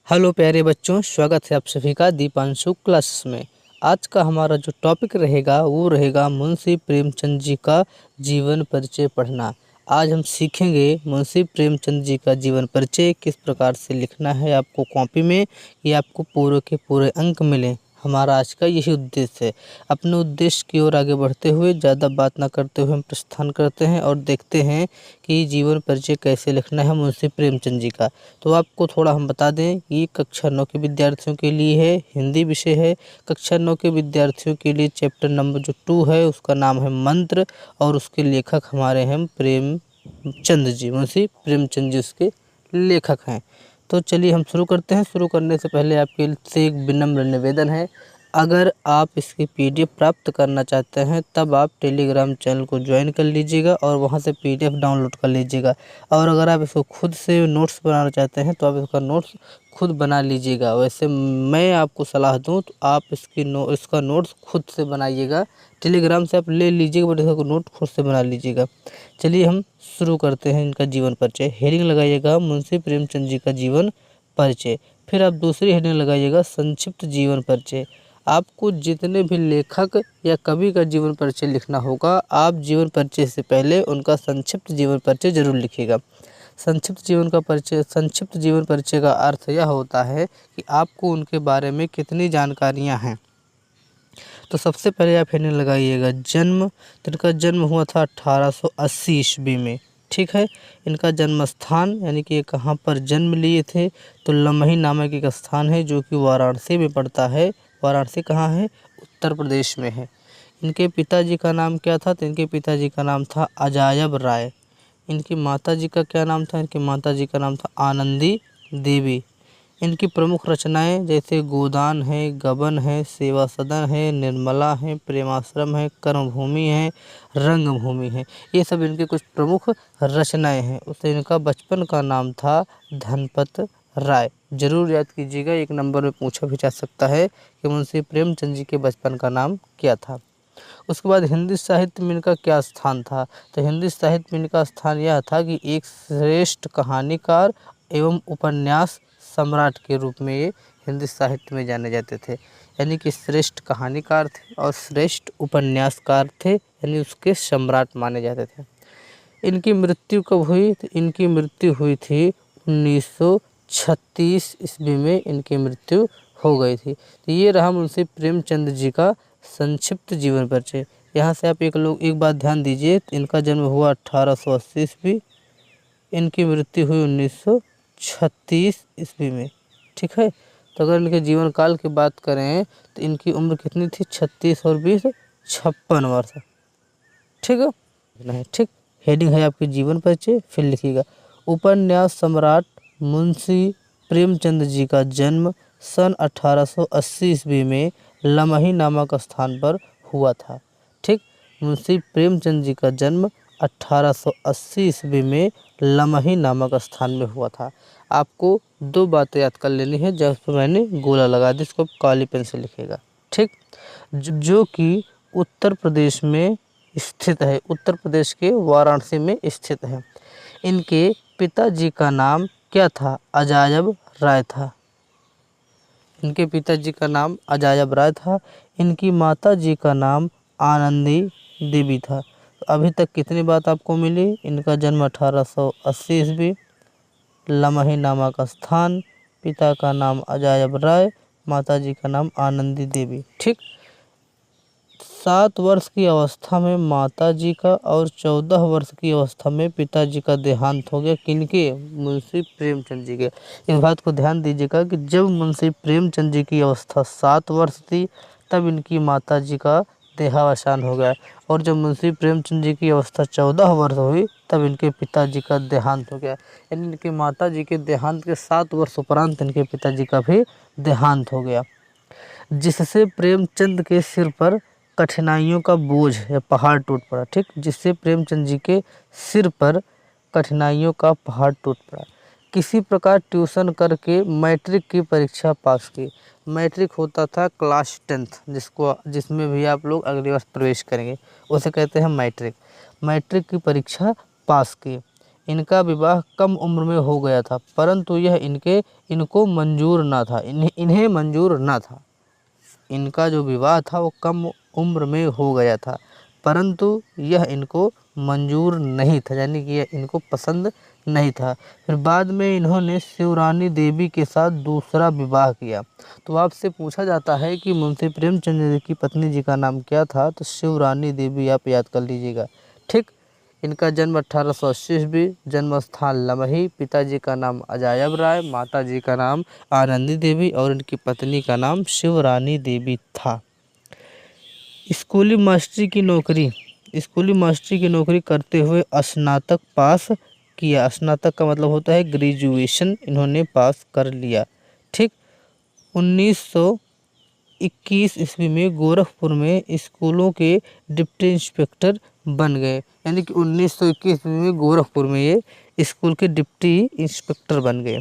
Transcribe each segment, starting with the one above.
Hello प्यारे बच्चों, स्वागत है आप सभी का दीपांशु क्लासेस में। आज का हमारा जो टॉपिक रहेगा वो रहेगा मुंशी प्रेमचंद जी का जीवन परिचय पढ़ना। आज हम सीखेंगे मुंशी प्रेमचंद जी का जीवन परिचय किस प्रकार से लिखना है आपको कॉपी में, ये आपको पूरे के पूरे अंक मिलें। हमारा आज का यही उद्देश्य है। अपने उद्देश्य की ओर आगे बढ़ते हुए ज़्यादा बात ना करते हुए हम प्रस्थान करते हैं और देखते हैं कि जीवन परिचय कैसे लिखना है मुंशी प्रेमचंद जी का। तो आपको थोड़ा हम बता दें, ये कक्षा 9 के विद्यार्थियों के लिए है, हिंदी विषय है। कक्षा 9 के विद्यार्थियों के लिए चैप्टर नंबर जो 2 है उसका नाम है मंत्र, और उसके लेखक हमारे हैं प्रेमचंद जी, मुंशी प्रेमचंद जी उसके लेखक हैं। तो चलिए हम शुरू करते हैं। शुरू करने से पहले आपके से एक विनम्र निवेदन है, अगर आप इसकी पीडीएफ प्राप्त करना चाहते हैं तब आप टेलीग्राम चैनल को ज्वाइन कर लीजिएगा और वहां से पीडीएफ डाउनलोड कर लीजिएगा। और अगर आप इसको खुद से नोट्स बनाना चाहते हैं तो आप इसका नोट्स खुद बना लीजिएगा। वैसे मैं आपको सलाह दूं तो आप इसका नोट्स खुद से बनाइएगा। टेलीग्राम से आप ले लीजिएगा बट इसका नोट खुद से बना लीजिएगा। चलिए हम शुरू करते हैं इनका जीवन परिचय। हेडिंग लगाइएगा मुंशी प्रेमचंद जी का जीवन परिचय, फिर आप दूसरी हेडिंग लगाइएगा संक्षिप्त जीवन परिचय। आपको जितने भी लेखक या कवि का जीवन परिचय लिखना होगा, आप जीवन परिचय से पहले उनका संक्षिप्त जीवन परिचय जरूर लिखिएगा। संक्षिप्त जीवन परिचय का अर्थ यह होता है कि आपको उनके बारे में कितनी जानकारियां हैं। तो सबसे पहले आप हेडिंग लगाइएगा जन्म। तो इनका जन्म हुआ था 1880 ईस्वी में, ठीक है। इनका जन्म स्थान यानी कि ये कहाँ पर जन्म लिए थे, तो लमही नामक एक स्थान है जो कि वाराणसी में पड़ता है। वाराणसी कहाँ है? उत्तर प्रदेश में है। इनके पिताजी का नाम क्या था? तो इनके पिताजी का नाम था अजायब राय। इनकी माताजी का क्या नाम था? इनकी माताजी का नाम था आनंदी देवी। इनकी प्रमुख रचनाएं जैसे गोदान है, गबन है, सेवा सदन है, निर्मला है, प्रेमाश्रम है, कर्मभूमि है, रंगभूमि है, ये सब इनके कुछ प्रमुख रचनाएं हैं। उससे इनका बचपन का नाम था धनपत राय। जरूर याद कीजिएगा, एक नंबर में पूछा भी जा सकता है कि मुंशी प्रेमचंद जी के बचपन का नाम क्या था। उसके बाद हिंदी साहित्य में इनका क्या स्थान था? तो हिंदी साहित्य में इनका स्थान यह था कि एक श्रेष्ठ कहानीकार एवं उपन्यास सम्राट के रूप में ये हिंदी साहित्य में जाने जाते थे। यानी कि श्रेष्ठ कहानीकार थे और श्रेष्ठ उपन्यासकार थे, यानी उसके सम्राट माने जाते थे। इनकी मृत्यु कब हुई? तो इनकी मृत्यु हुई थी 1936 ईस्वी में इनकी मृत्यु हो गई थी। तो ये रहा मुंशी प्रेमचंद जी का संक्षिप्त जीवन परिचय। यहाँ से आप एक बात ध्यान दीजिए, इनका जन्म हुआ 1880 ईस्वी, इनकी मृत्यु हुई 1936 ईस्वी में, ठीक है। तो अगर इनके जीवन काल की बात करें तो इनकी उम्र कितनी थी? 36 और 20 56 वर्ष, ठीक है। ठीक, हेडिंग है आपकी जीवन परिचय। फिर लिखिएगा उपन्यास सम्राट मुंशी प्रेमचंद जी का जन्म सन 1880 ईस्वी में लमही नामक स्थान पर हुआ था, ठीक। मुंशी प्रेमचंद जी का जन्म 1880 ईस्वी में लमही नामक स्थान में हुआ था। आपको दो बातें याद कर लेनी है, जब मैंने गोला लगा दी, इसको काली पेन से लिखेगा, ठीक। जो कि उत्तर प्रदेश में स्थित है, उत्तर प्रदेश के वाराणसी में स्थित है। इनके पिताजी का नाम क्या था? अजायब राय था। इनके पिताजी का नाम अजायब राय था। इनकी माताजी का नाम आनंदी देवी था। अभी तक कितनी बात आपको मिली? इनका जन्म 1880 ईस्वी, लमही नामक स्थान, पिता का नाम अजायब राय, माताजी का नाम आनंदी देवी, ठीक। 7 वर्ष की अवस्था में माताजी का और 14 वर्ष की अवस्था में पिताजी का देहांत हो गया। किनके? मुंशी प्रेमचंद जी के। इस बात को ध्यान दीजिएगा कि जब मुंशी प्रेमचंद जी की अवस्था 7 वर्ष थी तब इनकी माताजी का देहावसान हो गया, और जब मुंशी प्रेमचंद जी की अवस्था 14 वर्ष हुई तब इनके पिताजी का देहांत हो गया। यानी इनकी माताजी के देहांत के 7 वर्ष उपरांत इनके पिताजी का भी देहांत हो गया, जिससे प्रेमचंद के सिर पर कठिनाइयों का बोझ या पहाड़ टूट पड़ा, ठीक। जिससे प्रेमचंद जी के सिर पर कठिनाइयों का पहाड़ टूट पड़ा। किसी प्रकार ट्यूशन करके मैट्रिक की परीक्षा पास की। मैट्रिक होता था क्लास 10th, जिसमें भी आप लोग अगले वर्ष प्रवेश करेंगे, उसे कहते हैं मैट्रिक। मैट्रिक की परीक्षा पास की। इनका विवाह कम उम्र में हो गया था, परंतु यह इनको मंजूर ना था, इन्हें मंजूर ना था। इनका जो विवाह था वो कम उम्र में हो गया था, परंतु यह इनको मंजूर नहीं था, यानी कि यह इनको पसंद नहीं था। फिर बाद में इन्होंने शिवरानी देवी के साथ दूसरा विवाह किया। तो आपसे पूछा जाता है कि मुंशी प्रेमचंद जी की पत्नी जी का नाम क्या था, तो शिवरानी देवी आप याद कर लीजिएगा। ठीक। इनका जन्म 1880 ईस्वी, जन्म स्थान लमही, पिताजी का नाम अजायब राय, माताजी का नाम आनंदी देवी और इनकी पत्नी का नाम शिवरानी देवी था। स्कूली मास्टरी की नौकरी करते हुए स्नातक पास किया। स्नातक का मतलब होता है ग्रेजुएशन, इन्होंने पास कर लिया। ठीक। 1921 ईस्वी में गोरखपुर में स्कूलों के डिप्टी इंस्पेक्टर बन गए, यानी कि 1921 ईस्वी में गोरखपुर में ये स्कूल के डिप्टी इंस्पेक्टर बन गए।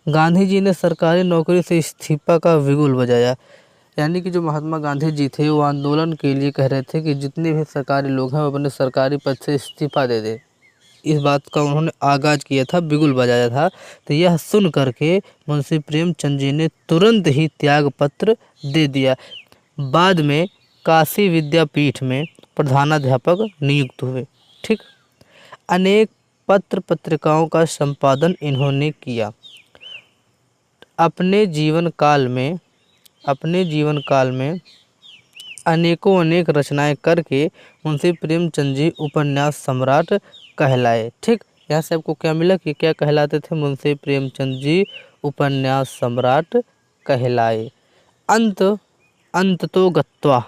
गांधी जी ने सरकारी नौकरी से इस्तीफा का बिगुल बजाया, यानी कि जो महात्मा गांधी जी थे वो आंदोलन के लिए कह रहे थे कि जितने भी सरकारी लोग हैं वो अपने सरकारी पद से इस्तीफा दे दे। इस बात का उन्होंने आगाज किया था, बिगुल बजाया था। तो यह सुन करके मुंशी प्रेमचंद जी ने तुरंत ही त्याग पत्र दे दिया। बाद में काशी विद्यापीठ में प्रधानाध्यापक नियुक्त हुए। ठीक। अनेक पत्र पत्रिकाओं का संपादन इन्होंने किया। अपने जीवन काल में अनेकों अनेक रचनाएं करके मुंशी प्रेमचंद जी उपन्यास सम्राट कहलाए। ठीक। यहाँ से आपको क्या मिला कि क्या कहलाते थे? मुंशी प्रेमचंद जी उपन्यास सम्राट कहलाए। अंततो गत्वा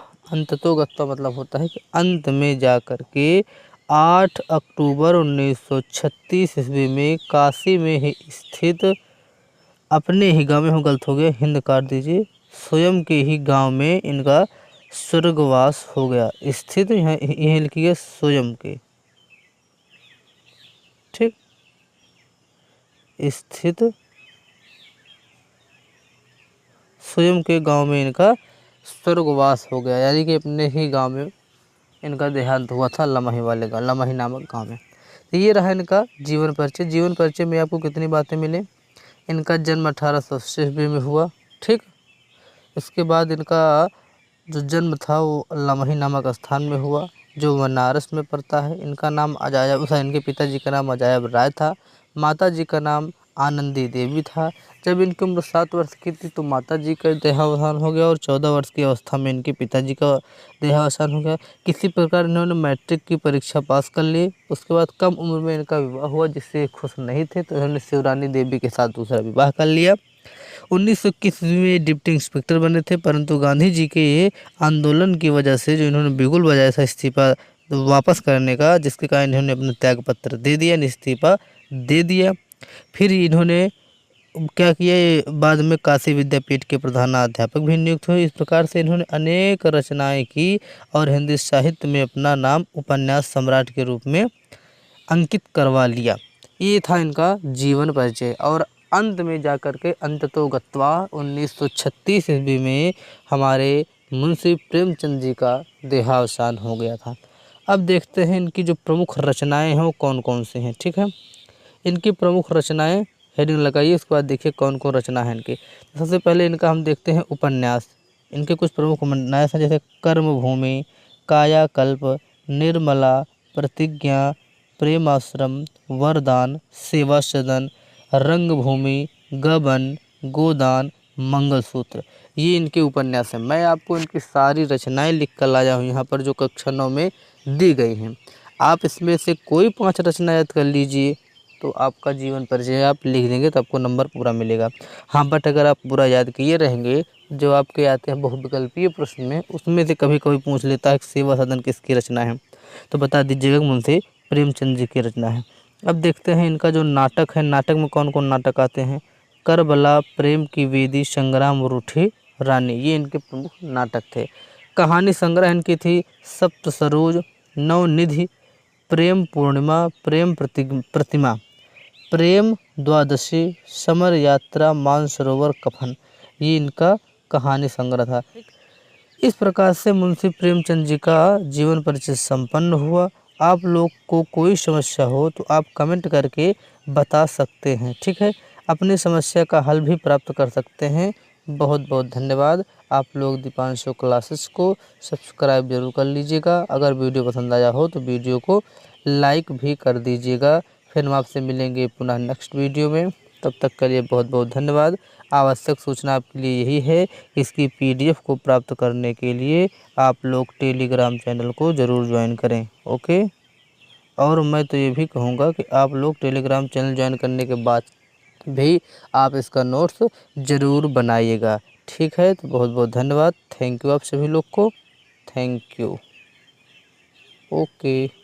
मतलब होता है कि अंत में जाकर के 8 अक्टूबर 1936 ईस्वी में काशी में ही स्थित अपने ही गांव में, गलत हो गया, हिंद काट दीजिए, स्वयं के ही गांव में इनका स्वर्गवास हो गया। स्थित यह लिखिए स्वयं के। ठीक। स्थित स्वयं के गांव में इनका स्वर्गवास हो गया, यानी कि अपने ही गांव में इनका देहांत हुआ था, लमही नामक गांव में। तो ये रहा इनका जीवन परिचय। जीवन परिचय में आपको कितनी बातें मिले? इनका जन्म 1880 ईस्वी में हुआ। ठीक। इसके बाद इनका जो जन्म था वो लमही नामक स्थान में हुआ, जो बनारस में पड़ता है। इनका नाम इनके पिताजी का नाम अजायब राय था, माता जी का नाम आनंदी देवी था। जब इनकी उम्र 7 वर्ष की थी तो माता जी का देहावसान हो गया और 14 वर्ष की अवस्था में इनके पिताजी का देहावसान हो गया। किसी प्रकार इन्होंने मैट्रिक की परीक्षा पास कर ली। उसके बाद कम उम्र में इनका विवाह हुआ, जिससे खुश नहीं थे, तो इन्होंने शिवरानी देवी के साथ दूसरा विवाह कर लिया। 1921 में डिप्टी इंस्पेक्टर बने थे, परंतु गांधी जी के ये आंदोलन की वजह से जो इन्होंने बिगुल बजाया था इस्तीफा वापस करने का, जिसके कारण इन्होंने अपना त्याग पत्र दे दिया, इस्तीफा दे दिया। फिर इन्होंने क्या किया, बाद में काशी विद्यापीठ के प्रधानाध्यापक भी नियुक्त हुए। इस प्रकार से इन्होंने अनेक रचनाएं की और हिंदी साहित्य में अपना नाम उपन्यास सम्राट के रूप में अंकित करवा लिया। ये था इनका जीवन परिचय। और अंत में जाकर के अंततो गत्वा 1936 ईस्वी में हमारे मुंशी प्रेमचंद जी का देहावसान हो गया था। अब देखते हैं इनकी जो प्रमुख रचनाएं हैं वो कौन कौन से हैं। ठीक है, इनकी प्रमुख रचनाएं हेडिंग लगाइए, उसके बाद देखिए कौन कौन रचना है इनकी। सबसे पहले इनका हम देखते हैं उपन्यास। इनके कुछ प्रमुख उपन्यास हैं, जैसे कर्मभूमि, कायाकल्प, निर्मला, प्रतिज्ञा, प्रेमाश्रम, वरदान, सेवा सदन, रंगभूमि, गबन, गोदान, मंगलसूत्र। ये इनके उपन्यास हैं। मैं आपको इनकी सारी रचनाएं लिख कर लाया हूँ यहाँ पर, जो कक्षा 9 में दी गई हैं। आप इसमें से कोई 5 रचना याद कर लीजिए तो आपका जीवन परिचय आप लिख देंगे तो आपको नंबर पूरा मिलेगा। हाँ, बट अगर आप पूरा याद किए रहेंगे, जो आपके आते हैं बहुविकल्पीय प्रश्न में, उसमें से कभी कभी पूछ लेता है कि सेवा सदन किसकी रचना है, तो बता दीजिएगा मुंशी प्रेमचंद जी की रचना है। अब देखते हैं इनका जो नाटक है, नाटक में कौन कौन नाटक आते हैं। करबला, प्रेम की वेदी, संग्राम, रूठी रानी, ये इनके प्रमुख नाटक थे। कहानी संग्रह इनकी थी सप्त सरोज, नवनिधि, प्रेम पूर्णिमा, प्रेम प्रतिमा, प्रेम द्वादशी, समर यात्रा, मानसरोवर, कफन। ये इनका कहानी संग्रह था। इस प्रकार से मुंशी प्रेमचंद जी का जीवन परिचय संपन्न हुआ आप लोग को कोई समस्या हो तो आप कमेंट करके बता सकते हैं, ठीक है। अपनी समस्या का हल भी प्राप्त कर सकते हैं। बहुत बहुत धन्यवाद। आप लोग दीपांशु क्लासेस को सब्सक्राइब जरूर कर लीजिएगा। अगर वीडियो पसंद आया हो तो वीडियो को लाइक भी कर दीजिएगा। फिर हम आपसे मिलेंगे पुनः नेक्स्ट वीडियो में। तब तक के लिए बहुत बहुत धन्यवाद। आवश्यक सूचना आपके लिए यही है, इसकी PDF को प्राप्त करने के लिए आप लोग टेलीग्राम चैनल को ज़रूर ज्वाइन करें। ओके। और मैं तो ये भी कहूँगा कि आप लोग टेलीग्राम चैनल ज्वाइन करने के बाद भी आप इसका नोट्स ज़रूर बनाइएगा, ठीक है। तो बहुत बहुत धन्यवाद। थैंक यू आप सभी लोग को। Thank you. ओके।